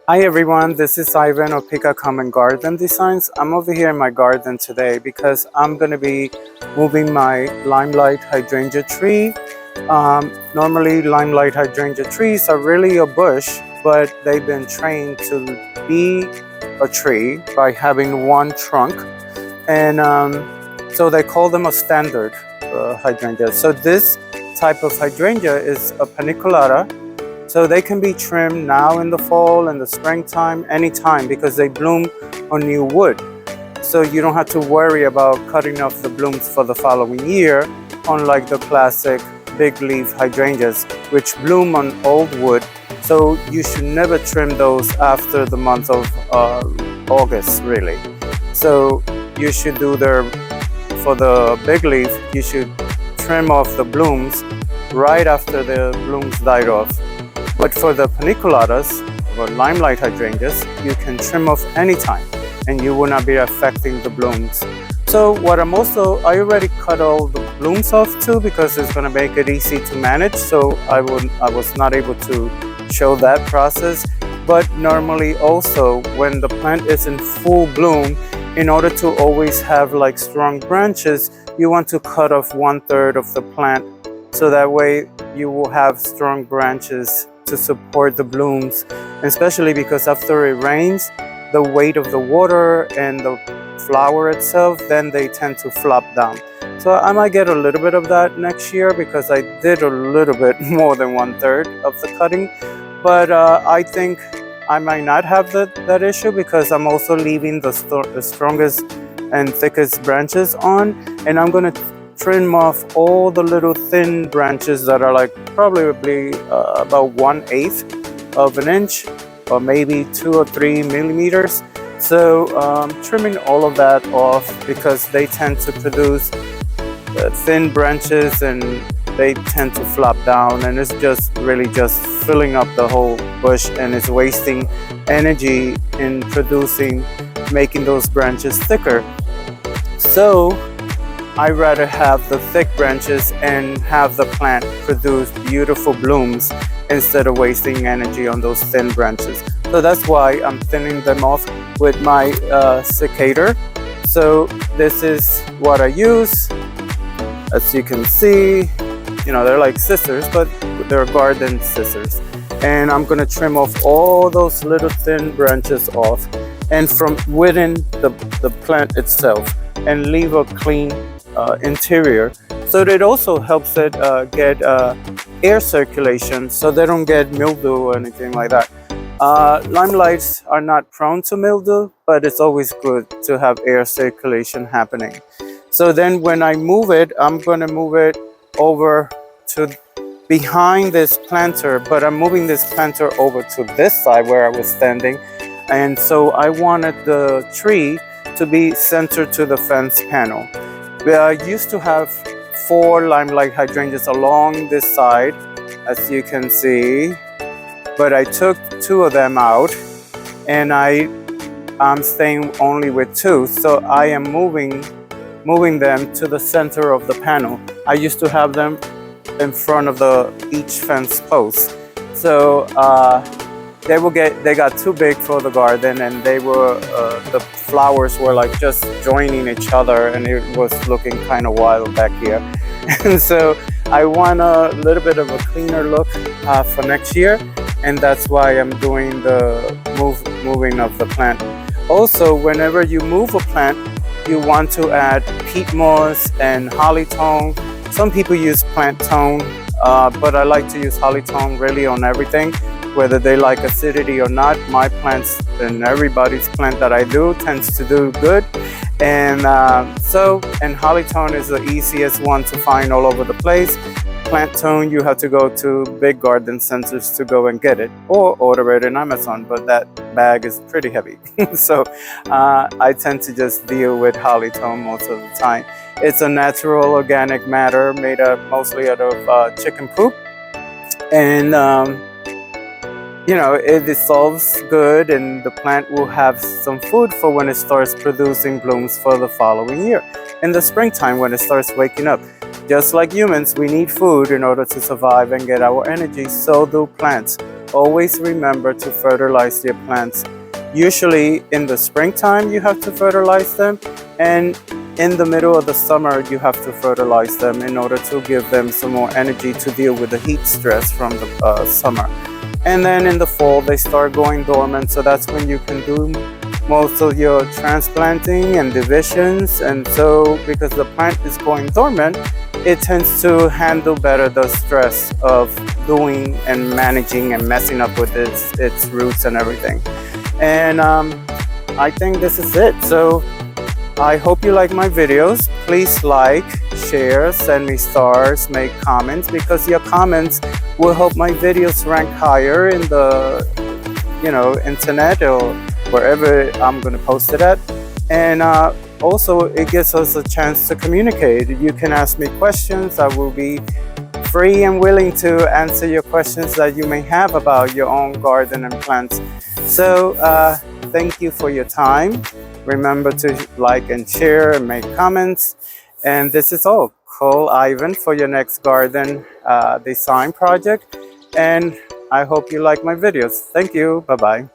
Hi everyone, this is Ivan of Pika Common Garden Designs. I'm over here in my garden today because I'm going to be moving my Limelight Hydrangea tree. Normally Limelight Hydrangea trees are really a bush, but they've been trained to be a tree by having one trunk. And so they call them a standard hydrangea. So this type of hydrangea is a paniculata. So they can be trimmed now in the fall and the springtime, anytime, because they bloom on new wood. So you don't have to worry about cutting off the blooms for the following year, unlike the classic big leaf hydrangeas, which bloom on old wood. So you should never trim those after the month of August, really. So you should for the big leaf, you should trim off the blooms right after the blooms died off. But for the paniculatas, or limelight hydrangeas, you can trim off anytime and you will not be affecting the blooms. So what I already cut all the blooms off too, because it's going to make it easy to manage. So I was not able to show that process. But normally also when the plant is in full bloom, in order to always have like strong branches, you want to cut off 1/3 of the plant. So that way you will have strong branches to support the blooms, especially because after it rains, the weight of the water and the flower itself, then they tend to flop down. So I might get a little bit of that next year because I did a little bit more than 1/3 of the cutting. But I think I might not have that issue because I'm also leaving the strongest and thickest branches on, and I'm going to trim off all the little thin branches that are like probably about 1/8 of an inch or maybe 2 or 3 millimeters. So trimming all of that off because they tend to produce thin branches and they tend to flop down, and it's just really just filling up the whole bush, and it's wasting energy in making those branches thicker. So I'd rather have the thick branches and have the plant produce beautiful blooms instead of wasting energy on those thin branches. So that's why I'm thinning them off with my secator. So this is what I use. As you can see, they're like scissors, but they're garden scissors. And I'm gonna trim off all those little thin branches off and from within the plant itself, and leave a clean interior. So it also helps it get air circulation, so they don't get mildew or anything like that. Limelights are not prone to mildew, but it's always good to have air circulation happening. So then when I move it, I'm going to move it over to behind this planter, but I'm moving this planter over to this side where I was standing. And so I wanted the tree to be centered to the fence panel. I used to have 4 limelight hydrangeas along this side, as you can see, but I took 2 of them out, and I'm staying only with 2. So I am moving them to the center of the panel. I used to have them in front of each fence post. So they got too big for the garden, and the flowers were like just joining each other, and it was looking kind of wild back here. And so I want a little bit of a cleaner look for next year, and that's why I'm doing the moving of the plant. Also, whenever you move a plant, you want to add peat moss and holly tone. Some people use plant tone, but I like to use holly tone really on everything, whether they like acidity or not. My plants and everybody's plant that I do tends to do good. And holly tone is the easiest one to find all over the place. Plant tone, you have to go to big garden centers to go and get it, or order it in Amazon, but that bag is pretty heavy. So I tend to just deal with holly tone most of the time. It's a natural organic matter made up mostly out of chicken poop, and it dissolves good, and the plant will have some food for when it starts producing blooms for the following year. In the springtime, when it starts waking up, just like humans, we need food in order to survive and get our energy. So do plants. always remember to fertilize your plants. Usually in the springtime you have to fertilize them, and in the middle of the summer you have to fertilize them in order to give them some more energy to deal with the heat stress from the summer. And then in the fall they start going dormant, so that's when you can do most of your transplanting and divisions. And so because the plant is going dormant, it tends to handle better the stress of doing and managing and messing up with its roots and everything. And I think this is it. So I hope you like my videos. Please like, share, send me stars, make comments, because your comments will help my videos rank higher in the internet or wherever I'm going to post it at. And also it gives us a chance to communicate. You can ask me questions. I will be free and willing to answer your questions that you may have about your own garden and plants. So thank you for your time. Remember to like and share and make comments. And this is all. Call Ivan for your next garden design project. And I hope you like my videos. Thank you. Bye-bye.